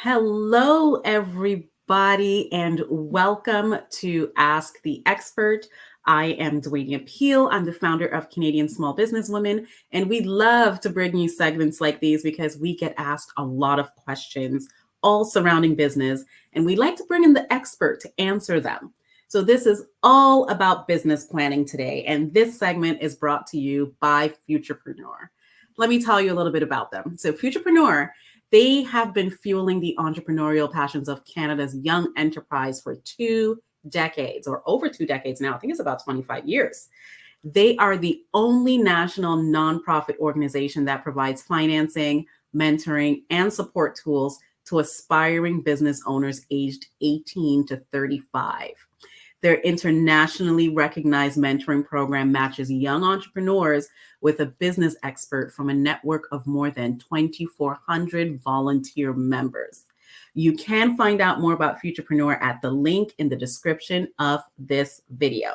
Hello, everybody, and welcome to Ask the Expert. I am Dwayne Peel. I'm the founder of Canadian Small Business Women, and we love to bring you segments like these because we get asked a lot of questions, all surrounding business, and we like to bring in the expert to answer them. So, this is all about business planning today, and this segment is brought to you by Futurpreneur. Let me tell you a little bit about them. So, Futurpreneur, they have been fueling the entrepreneurial passions of Canada's young enterprise for 2 decades, or over 2 decades now. I think it's about 25 years. They are the only national nonprofit organization that provides financing, mentoring, and support tools to aspiring business owners aged 18 to 35. Their internationally recognized mentoring program matches young entrepreneurs with a business expert from a network of more than 2,400 volunteer members. You can find out more about Futurpreneur at the link in the description of this video.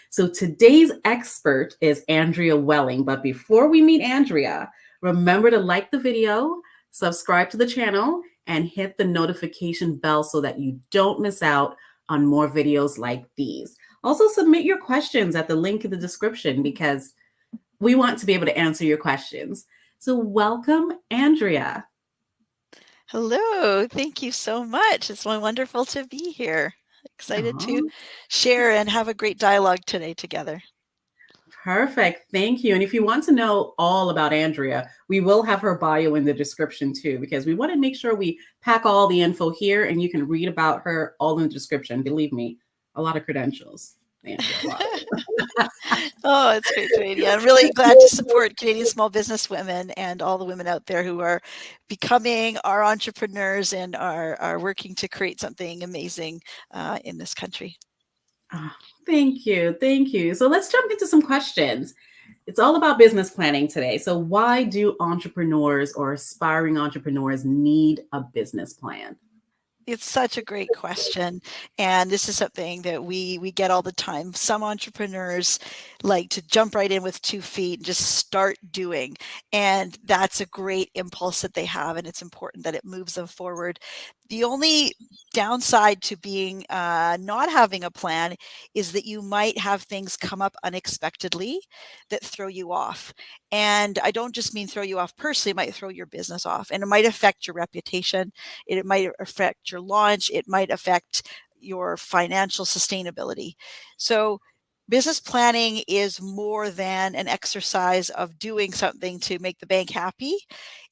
So today's expert is Andrea Welling. But before we meet Andrea, remember to like the video, subscribe to the channel, and hit the notification bell so that you don't miss out on more videos like these. Also, submit your questions at the link in the description because we want to be able to answer your questions. So welcome, Andrea. Hello, thank you so much. It's wonderful to be here. Excited to Oh, share and have a great dialogue today together. perfect. Thank you. And if you want to know all about Andrea, we will have her bio in the description too, because we want to make sure we pack all the info here and you can read about her all in the description. Believe me, a lot of credentials. Andrea, a lot of Oh, it's great, Dwayne. Yeah, I'm really glad to support Canadian small business women and all the women out there who are becoming our entrepreneurs and are working to create something amazing in this country. Oh, thank you. Thank you. So let's jump into some questions. It's all about business planning today. So, why do entrepreneurs or aspiring entrepreneurs need a business plan? It's such a great question, and this is something that we get all the time. Some entrepreneurs like to jump right in with 2 feet and just start doing, and that's a great impulse that they have, and it's important that it moves them forward. The only downside to being not having a plan is that you might have things come up unexpectedly that throw you off. And I don't just mean throw you off personally, it might throw your business off, and it might affect your reputation. It might affect your launch. It might affect your financial sustainability. So business planning is more than an exercise of doing something to make the bank happy.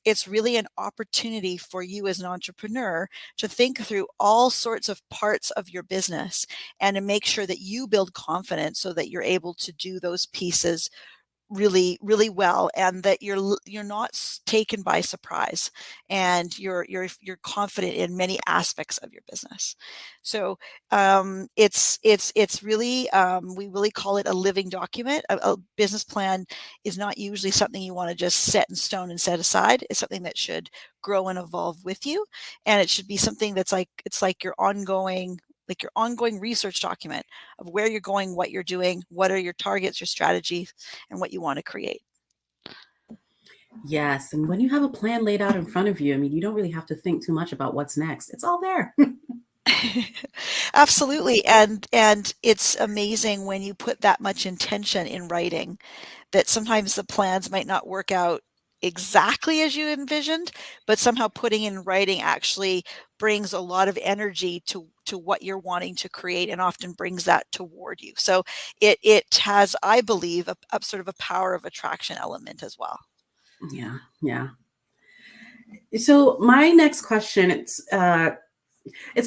It's really an opportunity for you as an entrepreneur to think through all sorts of parts of your business and to make sure that you build confidence so that you're able to do those pieces really well, and that you're not taken by surprise, and you're confident in many aspects of your business. So it's really we really call it a living document. A business plan is not usually something you want to just set in stone and set aside. It's something that should grow and evolve with you, and it should be something that's like your ongoing research document of where you're going, what you're doing, what are your targets, your strategies, and what you want to create. Yes. And when you have a plan laid out in front of you, I mean, you don't really have to think too much about what's next. It's all there. Absolutely. And it's amazing when you put that much intention in writing that sometimes the plans might not work out exactly as you envisioned, but somehow putting in writing actually brings a lot of energy to what you're wanting to create, and often brings that toward you. So it has, I believe, a sort of a power of attraction element as well. Yeah. Yeah. So my next question, it's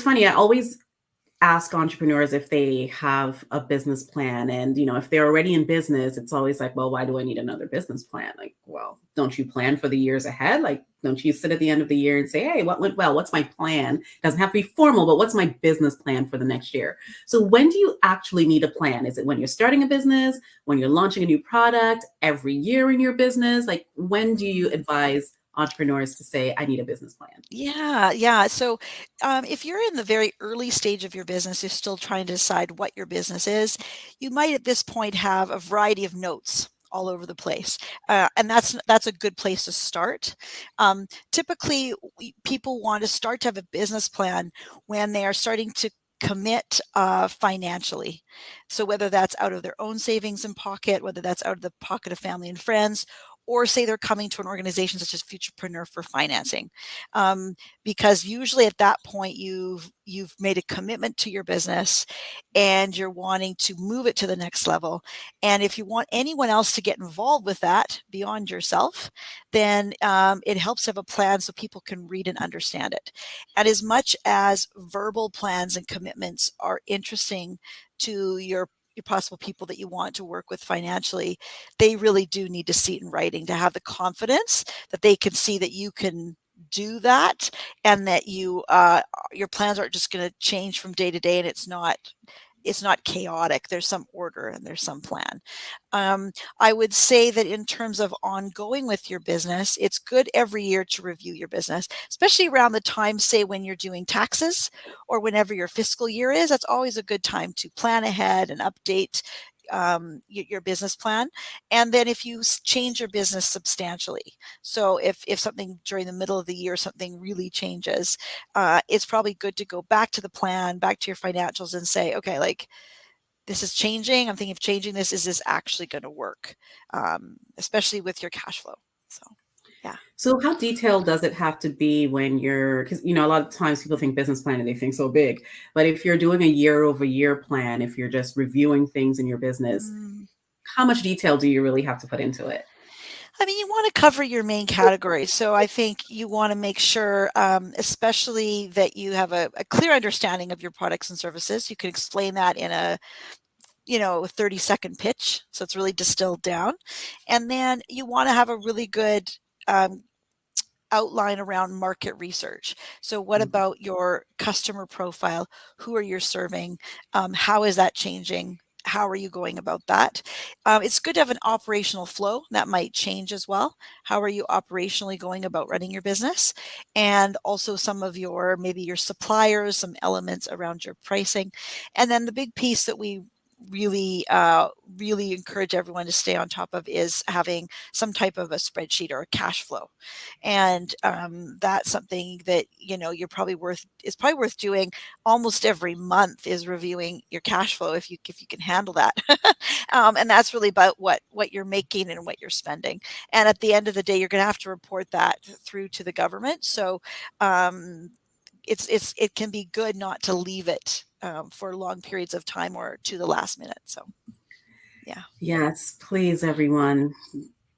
funny. I always ask entrepreneurs if they have a business plan, and if they're already in business, it's always like, well, why do I need another business plan? Like, well, don't you plan for the years ahead? Like, don't you sit at the end of the year and say, hey, what went well? What's my plan? It doesn't have to be formal, but what's my business plan for the next year? So when do you actually need a plan? Is it when you're starting a business, when you're launching a new product, every year in your business? Like, when do you advise entrepreneurs to say, I need a business plan? Yeah. So, if you're in the very early stage of your business, you're still trying to decide what your business is, you might at this point have a variety of notes all over the place. And that's a good place to start. Typically, people want to start to have a business plan when they are starting to commit financially. So whether that's out of their own savings and pocket, whether that's out of the pocket of family and friends, or say they're coming to an organization such as Futurpreneur for financing, because usually at that point you've made a commitment to your business and you're wanting to move it to the next level. And if you want anyone else to get involved with that beyond yourself, then it helps to have a plan so people can read and understand it. And as much as verbal plans and commitments are interesting to your possible people that you want to work with financially, they really do need to see it in writing to have the confidence that they can see that you can do that, and that your plans aren't just going to change from day to day, and it's not chaotic. There's some order and there's some plan. I would say that in terms of ongoing with your business, it's good every year to review your business, especially around the time, say, when you're doing taxes or whenever your fiscal year is. That's always a good time to plan ahead and update your business plan. And then if you change your business substantially, so if something during the middle of the year, something really changes, it's probably good to go back to the plan, back to your financials and say, okay, like, this is changing. I'm thinking of changing this. Is this actually going to work? Especially with your cash flow. So, yeah. So how detailed does it have to be when you're, because, a lot of times people think business plan and they think so big, but if you're doing a year over year plan, if you're just reviewing things in your business, how much detail do you really have to put into it? I mean, you want to cover your main categories. So I think you want to make sure, especially that you have a clear understanding of your products and services. You can explain that in a 30-second pitch. So it's really distilled down. And then you want to have a really good outline around market research. So what about your customer profile? Who are you serving? How is that changing? How are you going about that? It's good to have an operational flow that might change as well. How are you operationally going about running your business? And also some of maybe your suppliers, some elements around your pricing. And then the big piece that we really encourage everyone to stay on top of is having some type of a spreadsheet or a cash flow. And that's something that you're probably worth doing almost every month, is reviewing your cash flow if you can handle that. And that's really about what you're making and what you're spending. And at the end of the day, you're going to have to report that through to the government. So it can be good not to leave it for long periods of time or to the last minute. So, yeah. Yes, please, everyone,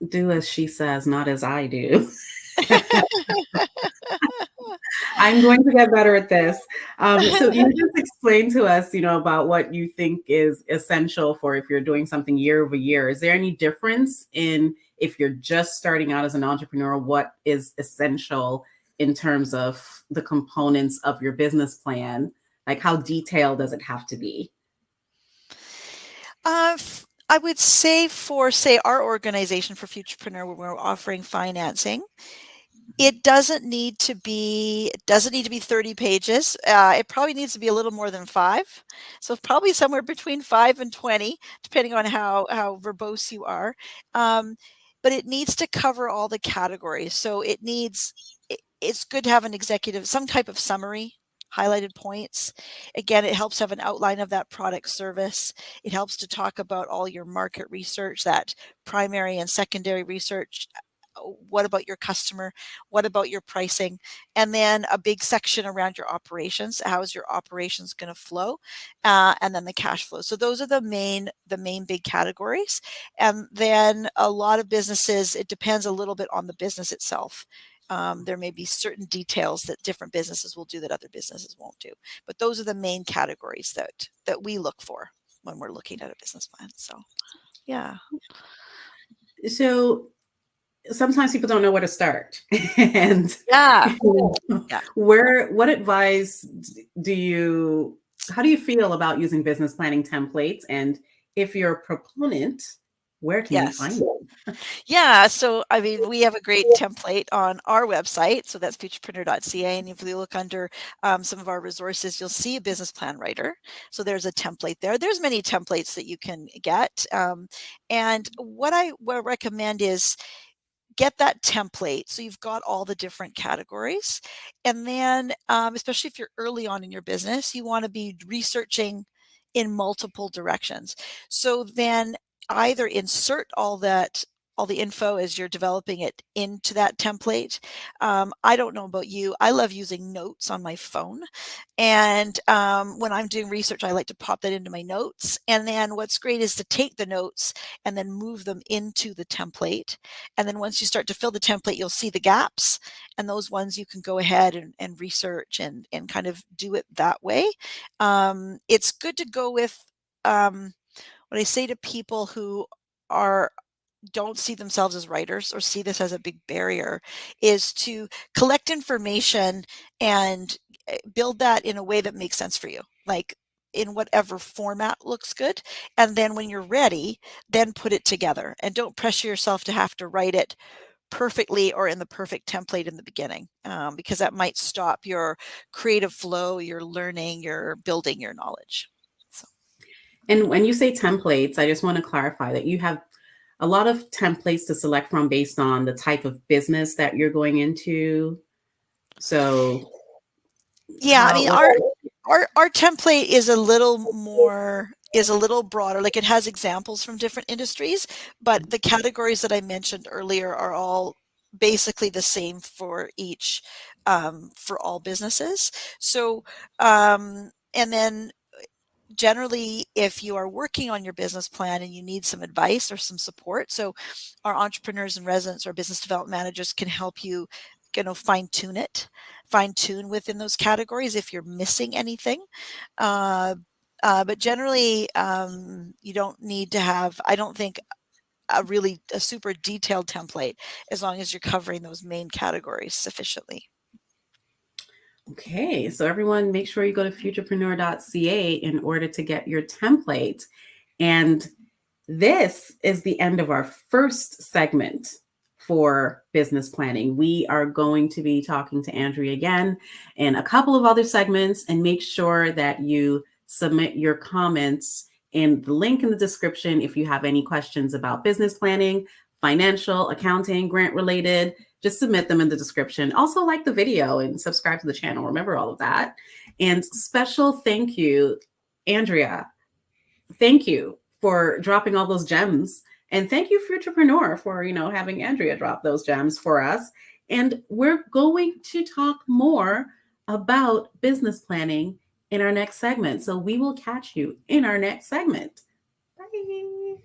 do as she says, not as I do. I'm going to get better at this. So you just explained to us, about what you think is essential for if you're doing something year over year. Is there any difference in if you're just starting out as an entrepreneur, what is essential in terms of the components of your business plan? Like, how detailed does it have to be? I would say for, say, our organization, for Futurpreneur, where we're offering financing, it doesn't need to be 30 pages. It probably needs to be a little more than 5. So probably somewhere between 5 and 20, depending on how verbose you are. But it needs to cover all the categories. So it's good to have some type of summary, highlighted points. Again, it helps have an outline of that product service. It helps to talk about all your market research, that primary and secondary research. What about your customer? What about your pricing? And then a big section around your operations. How is your operations going to flow? And then the cash flow. So those are the main big categories. And then a lot of businesses, it depends a little bit on the business itself. There may be certain details that different businesses will do that other businesses won't do. But those are the main categories that we look for when we're looking at a business plan. So, yeah. So sometimes people don't know where to start. And Yeah. Yeah. what advice how do you feel about using business planning templates? And if you're a proponent, Where can we find Yes. you? Yeah, so I mean, we have a great template on our website. So that's futurepreneur.ca. And if you look under some of our resources, you'll see a business plan writer. So there's a template there. There's many templates that you can get. And what I would recommend is get that template so you've got all the different categories. And then, especially if you're early on in your business, you want to be researching in multiple directions. So then either insert all the info as you're developing it into that template. I don't know about you. I love using notes on my phone. And when I'm doing research, I like to pop that into my notes. And then what's great is to take the notes and then move them into the template. And then once you start to fill the template, you'll see the gaps. And those ones you can go ahead and research and kind of do it that way. It's good to go with what I say to people who are don't see themselves as writers or see this as a big barrier is to collect information and build that in a way that makes sense for you, like in whatever format looks good. And then when you're ready, then put it together and don't pressure yourself to have to write it perfectly or in the perfect template in the beginning, because that might stop your creative flow, your learning, your building your knowledge. So. And when you say templates, I just want to clarify that you have a lot of templates to select from based on the type of business that you're going into. So Yeah, I how mean, what our template is a little broader. Like it has examples from different industries, but the categories that I mentioned earlier are all basically the same for each, for all businesses. So, and then generally, if you are working on your business plan and you need some advice or some support, so our entrepreneurs in residence or business development managers can help you, fine tune within those categories if you're missing anything. Uh, but generally, you don't need to have, I don't think, a super detailed template as long as you're covering those main categories sufficiently. Okay, so everyone make sure you go to futurepreneur.ca in order to get your template. And this is the end of our first segment for business planning. We are going to be talking to Andrea again in a couple of other segments, and make sure that you submit your comments in the link in the description if you have any questions about business planning, financial, accounting, grant related. Just submit them in the description. Also, like the video and subscribe to the channel. Remember all of that. And special thank you, Andrea. Thank you for dropping all those gems. And thank you, Futurepreneur, for having Andrea drop those gems for us. And we're going to talk more about business planning in our next segment. So we will catch you in our next segment. Bye.